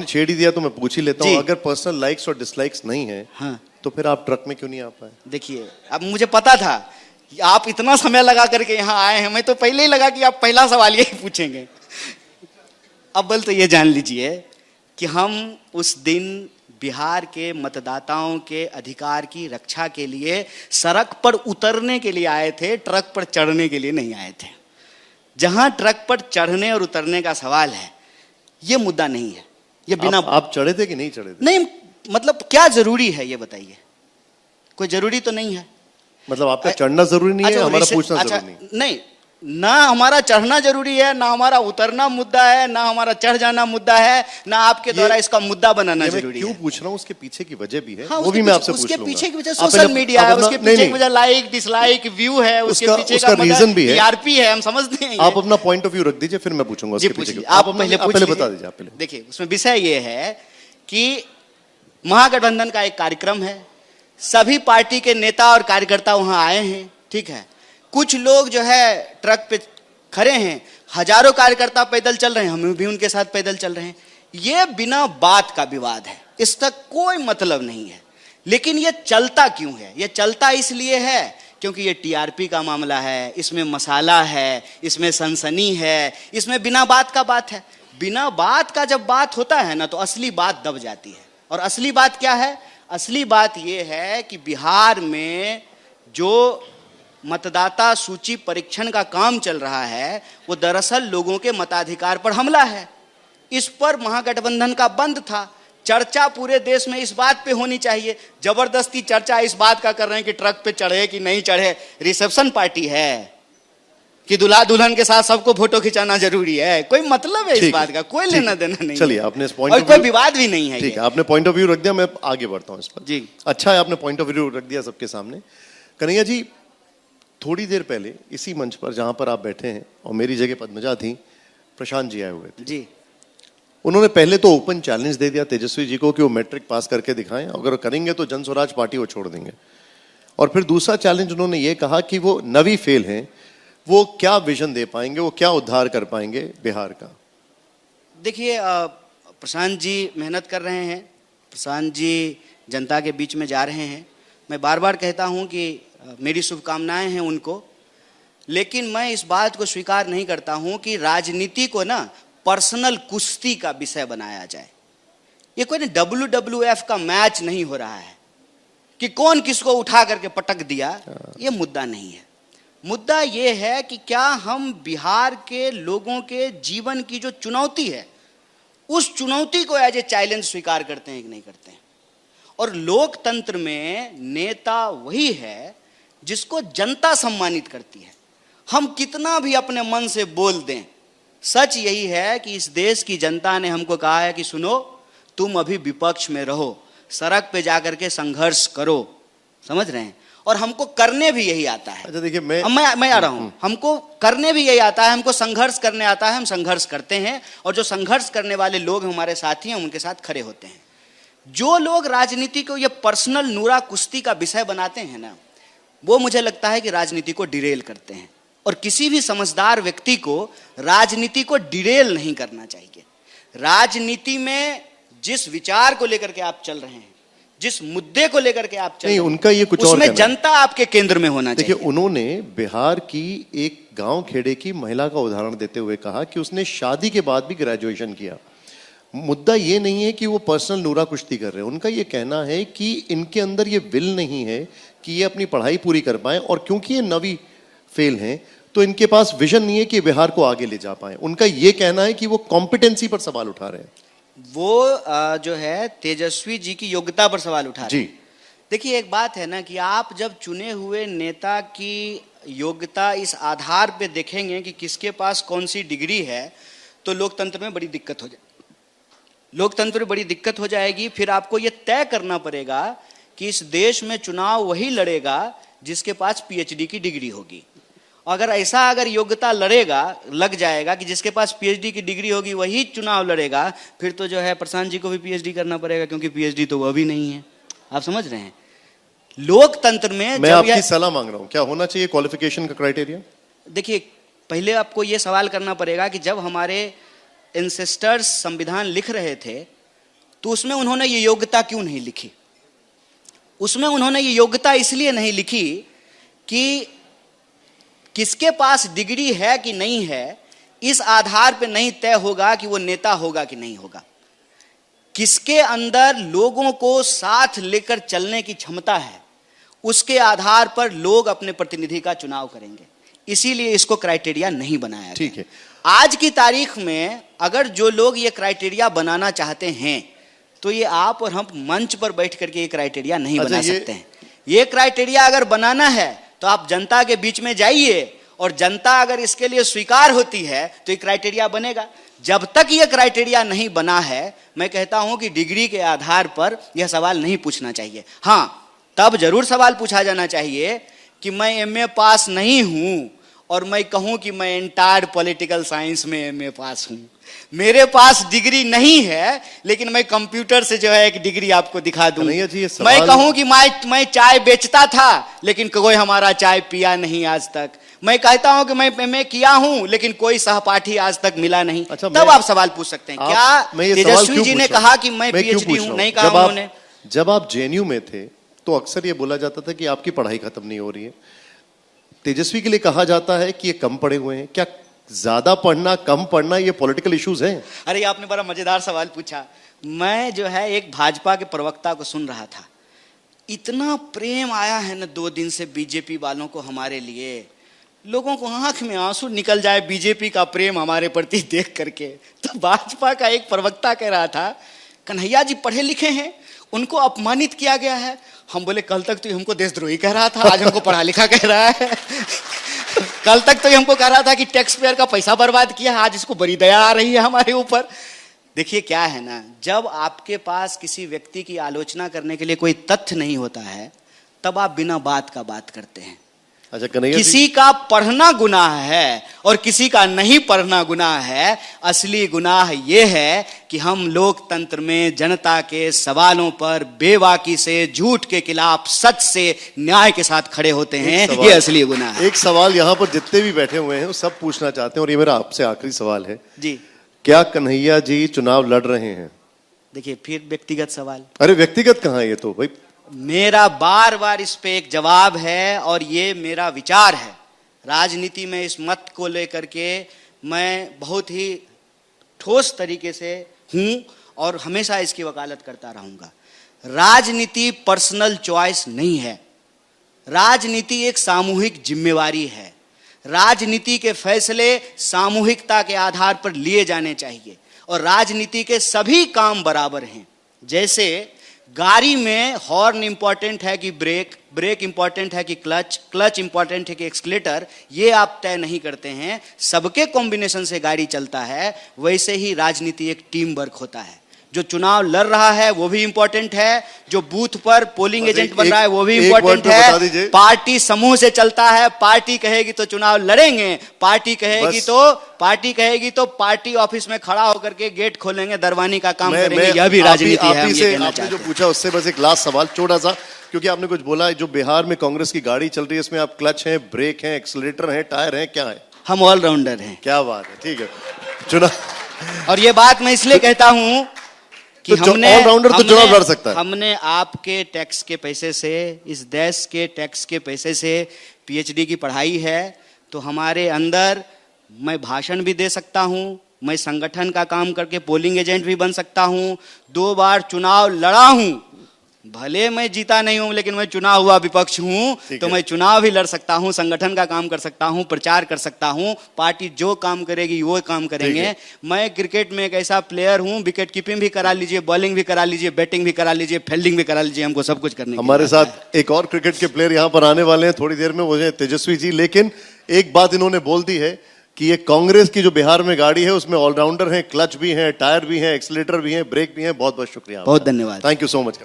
छेड़ ही दिया तो मैं पूछ ही लेता हूँ, अगर पर्सनल लाइक्स और डिसलाइक्स नहीं है, हाँ, तो फिर आप ट्रक में क्यों नहीं आ पाए? देखिए, अब मुझे पता था कि आप इतना समय लगा करके यहाँ आए हैं, मैं तो पहले ही लगा कि आप पहला सवाल यही पूछेंगे। अव्वल तो ये जान लीजिए कि हम उस दिन बिहार के मतदाताओं के अधिकार की रक्षा के लिए सड़क पर उतरने के लिए आए थे, ट्रक पर चढ़ने के लिए नहीं आए थे। जहां ट्रक पर चढ़ने और उतरने का सवाल है, ये मुद्दा नहीं है। ये बिना आप चढ़े थे कि नहीं चढ़े थे? नहीं, मतलब क्या जरूरी है ये बताइए? कोई जरूरी तो नहीं है। मतलब आपका चढ़ना जरूरी नहीं है, हमारा पूछना जरूरी नहीं? नहीं, ना हमारा चढ़ना जरूरी है, ना हमारा उतरना मुद्दा है, ना हमारा चढ़ जाना मुद्दा है, ना आपके द्वारा इसका मुद्दा बनाना जरूरी है। क्यों पूछ रहा हूँ, उसके पीछे की वजह भी है, हाँ, वो भी मैं आपसे पूछ उसके लूंगा। पीछे की वजह सोशल मीडिया है, उसके पीछे की वजह लाइक डिसलाइक व्यू है, उसके पीछे का रीजन भी है, टीआरपी है, हम समझते हैं। आप अपना पॉइंट ऑफ व्यू रख दीजिए, फिर मैं पूछूंगा उसके पीछे। आप पहले बता दीजिए। आप पहले देखिए, उसमें विषय ये है कि महागठबंधन का एक कार्यक्रम है, सभी पार्टी के नेता और कार्यकर्ता वहां आए हैं, ठीक है। कुछ लोग जो है ट्रक पे खड़े हैं, हजारों कार्यकर्ता पैदल चल रहे हैं, हम भी उनके साथ पैदल चल रहे हैं। यह बिना बात का विवाद है, इसका कोई मतलब नहीं है। लेकिन यह चलता क्यों है? यह चलता इसलिए है क्योंकि यह टीआरपी का मामला है, इसमें मसाला है, इसमें सनसनी है, इसमें बिना बात का बात है। बिना बात का जब बात होता है ना, तो असली बात दब जाती है। और असली बात क्या है? असली बात यह है कि बिहार में जो मतदाता सूची परीक्षण का काम चल रहा है, वो दरअसल लोगों के मताधिकार पर हमला है। इस पर महागठबंधन का बंद था। चर्चा पूरे देश में इस बात पे होनी चाहिए। जबरदस्ती चर्चा इस बात का कर रहे हैं कि ट्रक पे चढ़े कि नहीं चढ़े। रिसेप्शन पार्टी है कि दूल्हा दुल्हन के साथ सबको फोटो खिंचाना जरूरी है? कोई मतलब है इस बात का? कोई लेना देना नहीं। चलिए, आपने इस पॉइंट और कोई विवाद भी नहीं है। ठीक है, आपने पॉइंट ऑफ व्यू रख दिया, मैं आगे बढ़ता हूं इस पर। जी, अच्छा है, आपने पॉइंट ऑफ व्यू रख दिया सबके सामने। कन्हैया जी, थोड़ी देर पहले इसी मंच पर जहां पर आप बैठे हैं और मेरी जगह पद्मजा थी, प्रशांत जी आए हुए थे जी। उन्होंने पहले तो ओपन चैलेंज दे दिया तेजस्वी जी को कि वो मैट्रिक पास करके दिखाएं, अगर करेंगे तो जन स्वराज पार्टी वो छोड़ देंगे। और फिर दूसरा चैलेंज उन्होंने ये कहा कि वो नवी फेल हैं, वो क्या विजन दे पाएंगे, वो क्या उद्धार कर पाएंगे बिहार का? देखिए, प्रशांत जी मेहनत कर रहे हैं, प्रशांत जी जनता के बीच में जा रहे हैं। मैं बार बार कहता हूं कि मेरी शुभकामनाएं हैं उनको, लेकिन मैं इस बात को स्वीकार नहीं करता हूं कि राजनीति को ना पर्सनल कुश्ती का विषय बनाया जाए। ये कोई ना WWF का मैच नहीं हो रहा है कि कौन किसको उठा करके पटक दिया। ये मुद्दा नहीं है। मुद्दा ये है कि क्या हम बिहार के लोगों के जीवन की जो चुनौती है, उस चुनौती को एज ए चैलेंज स्वीकार करते हैं कि नहीं करते हैं। और लोकतंत्र में नेता वही है जिसको जनता सम्मानित करती है। हम कितना भी अपने मन से बोल दें, सच यही है कि इस देश की जनता ने हमको कहा है कि सुनो, तुम अभी विपक्ष में रहो, सड़क पे जाकर के संघर्ष करो। समझ रहे हैं? और हमको करने भी यही आता है। अच्छा, देखिए, मैं आ रहा हूं। हमको करने भी यही आता है, हमको संघर्ष करने आता है, हम संघर्ष करते हैं। और जो संघर्ष करने वाले लोग हमारे साथी हैं, उनके साथ खड़े होते हैं। जो लोग राजनीति को ये पर्सनल नूरा कुश्ती का विषय बनाते हैं ना, वो मुझे लगता है कि राजनीति को डिरेल करते हैं। और किसी भी समझदार व्यक्ति को राजनीति को डिरेल नहीं करना चाहिए। राजनीति में जिस विचार को लेकर के आप चल रहे हैं, जिस मुद्दे को लेकर के आप चल रहे हैं, उनका ये कुछ और उसमें जनता आपके केंद्र में होना चाहिए। देखिए, उन्होंने बिहार की एक गांव खेड़े की महिला का उदाहरण देते हुए कहा कि उसने शादी के बाद भी ग्रेजुएशन किया। मुद्दा ये नहीं है कि वो पर्सनल नूरा कुश्ती कर रहे हैं। उनका ये कहना है कि इनके अंदर ये विल नहीं है कि ये अपनी पढ़ाई पूरी कर पाए, और क्योंकि ये नवी फेल हैं तो इनके पास विजन नहीं है कि बिहार को आगे ले जा पाए। उनका ये कहना है कि वो कॉम्पिटेंसी पर सवाल उठा रहे हैं। वो जो है तेजस्वी जी की योग्यता पर सवाल उठा रहे हैं। देखिए, एक बात है ना कि आप जब चुने हुए नेता की योग्यता इस आधार पे देखेंगे कि किसके पास कौन सी डिग्री है, तो लोकतंत्र में बड़ी दिक्कत हो जाएगी। फिर आपको यह तय करना पड़ेगा कि इस देश में चुनाव वही लड़ेगा जिसके पास पीएचडी की डिग्री होगी। अगर योग्यता लग जाएगा कि जिसके पास पीएचडी की डिग्री होगी वही चुनाव लड़ेगा, फिर तो जो है प्रशांत जी को भी पीएचडी करना पड़ेगा, क्योंकि पीएचडी तो वह भी नहीं है। आप समझ रहे हैं? लोकतंत्र में मैं आपकी सलाह मांग रहा हूं, क्या होना चाहिए क्वालिफिकेशन का क्राइटेरिया? देखिए, पहले आपको यह सवाल करना पड़ेगा कि जब हमारे एंसेस्टर्स संविधान लिख रहे थे, तो उसमें उन्होंने ये योग्यता क्यों नहीं लिखी? उसमें उन्होंने ये योग्यता इसलिए नहीं लिखी कि किसके पास डिग्री है कि नहीं है, इस आधार पर नहीं तय होगा कि वो नेता होगा कि नहीं होगा। किसके अंदर लोगों को साथ लेकर चलने की क्षमता है, उसके आधार पर लोग अपने प्रतिनिधि का चुनाव करेंगे। इसीलिए इसको क्राइटेरिया नहीं बनाया। ठीक है। आज की तारीख में अगर जो लोग ये क्राइटेरिया बनाना चाहते हैं तो ये आप और हम मंच पर बैठ करके ये क्राइटेरिया नहीं बना सकते हैं। ये क्राइटेरिया अगर बनाना है तो आप जनता के बीच में जाइए, और जनता अगर इसके लिए स्वीकार होती है तो ये क्राइटेरिया बनेगा। जब तक ये क्राइटेरिया नहीं बना है, मैं कहता हूं कि डिग्री के आधार पर यह सवाल नहीं पूछना चाहिए। हां, तब जरूर सवाल पूछा जाना चाहिए कि मैं एमए पास नहीं हूं और मैं कहूं कि मैं एंटायर पॉलिटिकल साइंस में एमए पास हूं, मेरे पास डिग्री नहीं है लेकिन मैं कंप्यूटर से जो है एक डिग्री आपको दिखा दूं। मैं कहूं कि मैं चाय बेचता था लेकिन कोई हमारा चाय पिया नहीं आज तक। मैं कहता हूं कि मैं एमए किया हूं लेकिन कोई सहपाठी आज तक मिला नहीं। अच्छा, तब आप सवाल पूछ सकते हैं। क्या तेजस्वी जी ने कहा कि मैं पीएचडी हूं? नहीं कहा उन्होंने। जब आप जेएनयू में थे तो अक्सर ये बोला जाता था कि आपकी पढ़ाई खत्म नहीं हो रही है। तेजस्वी के लिए कहा जाता है कि ये कम पढ़े हुए हैं। क्या ज्यादा पढ़ना कम पढ़ना ये पॉलिटिकल इश्यूज हैं? अरे आपने बड़ा मजेदार सवाल पूछा। मैं जो है एक भाजपा के प्रवक्ता को सुन रहा था, इतना प्रेम आया है ना 2 दिन से बीजेपी वालों को हमारे लिए, लोगों को आंख में आंसू निकल जाए बीजेपी का प्रेम हमारे प्रति देख करके। तो भाजपा का एक प्रवक्ता कह रहा था, कन्हैया जी पढ़े लिखे हैं, उनको अपमानित किया गया है। हम बोले कल तक तो हमको देशद्रोही कह रहा था, आज हमको पढ़ा लिखा कह रहा है। कल तक तो हमको कह रहा था कि टैक्स पेयर का पैसा बर्बाद किया, आज इसको बड़ी दया आ रही है हमारे ऊपर। देखिए क्या है ना, जब आपके पास किसी व्यक्ति की आलोचना करने के लिए कोई तथ्य नहीं होता है तब आप बिना बात का बात करते हैं। अच्छा, कन्हैया किसी का पढ़ना गुनाह है और किसी का नहीं पढ़ना गुनाह है। असली गुनाह यह है कि हम लोकतंत्र में जनता के सवालों पर बेबाकी से, झूठ के खिलाफ सच से, न्याय के साथ खड़े होते हैं। ये असली गुनाह है। एक सवाल यहाँ पर जितने भी बैठे हुए हैं वो सब पूछना चाहते हैं और ये मेरा आपसे आखिरी सवाल है जी। क्या कन्हैया जी चुनाव लड़ रहे हैं? देखिए फिर व्यक्तिगत सवाल। अरे व्यक्तिगत कहाँ है ये तो भाई। मेरा बार बार इस पे एक जवाब है और ये मेरा विचार है। राजनीति में इस मत को लेकर के मैं बहुत ही ठोस तरीके से हूं और हमेशा इसकी वकालत करता रहूंगा। राजनीति पर्सनल चॉइस नहीं है, राजनीति एक सामूहिक जिम्मेवारी है। राजनीति के फैसले सामूहिकता के आधार पर लिए जाने चाहिए और राजनीति के सभी काम बराबर हैं। जैसे गाड़ी में हॉर्न इंपॉर्टेंट है कि ब्रेक, ब्रेक इंपॉर्टेंट है कि क्लच, क्लच इंपॉर्टेंट है कि एक्सीलेटर, ये आप तय नहीं करते हैं, सबके कॉम्बिनेशन से गाड़ी चलता है। वैसे ही राजनीति एक टीम वर्क होता है। जो चुनाव लड़ रहा है वो भी इंपॉर्टेंट है, जो बूथ पर पोलिंग एजेंट बन रहा है वो भी इंपॉर्टेंट है। पार्टी समूह से चलता है। पार्टी कहेगी तो चुनाव लड़ेंगे, पार्टी कहेगी तो पार्टी ऑफिस में खड़ा होकर के गेट खोलेंगे, दरवानी का काम करेंगे। यह भी राजनीति है। आपने जो पूछा उससे बस एक लास्ट सवाल छोटा सा, क्योंकि आपने कुछ बोला जो बिहार में कांग्रेस की गाड़ी चल रही है इसमें आप क्लच है, ब्रेक है, एक्सीलरेटर है, टायर है, क्या है? हम ऑलराउंडर हैं। क्या बात है, ठीक है। चुनाव और ये बात मैं इसलिए कहता हूं कि तो ऑलराउंडर तो चुनाव लड़ सकता है। हमने आपके टैक्स के पैसे से, इस देश के टैक्स के पैसे से पीएचडी की पढ़ाई है। तो हमारे अंदर मैं भाषण भी दे सकता हूं, मैं संगठन का काम करके पोलिंग एजेंट भी बन सकता हूं। 2 बार चुनाव लड़ा हूं, भले मैं जीता नहीं हूं लेकिन मैं चुनाव हुआ विपक्ष हूं, तो मैं चुनाव भी लड़ सकता हूं, संगठन का काम कर सकता हूं, प्रचार कर सकता हूं। पार्टी जो काम करेगी वो काम करेंगे। मैं क्रिकेट में एक ऐसा प्लेयर हूं, विकेट कीपिंग भी करा लीजिए, बॉलिंग भी करा लीजिए, बैटिंग भी करा लीजिए, फील्डिंग भी करा लीजिए, हमको सब कुछ करने। हमारे साथ एक और क्रिकेट के प्लेयर यहाँ पर आने वाले हैं थोड़ी देर में, वो है तेजस्वी जी। लेकिन एक बात इन्होंने बोल दी है कि ये कांग्रेस की जो बिहार में गाड़ी है उसमें ऑलराउंडर है, क्लच भी है, टायर भी है, एक्सीलरेटर भी है, ब्रेक भी है। बहुत बहुत शुक्रिया, बहुत धन्यवाद, थैंक यू सो मच।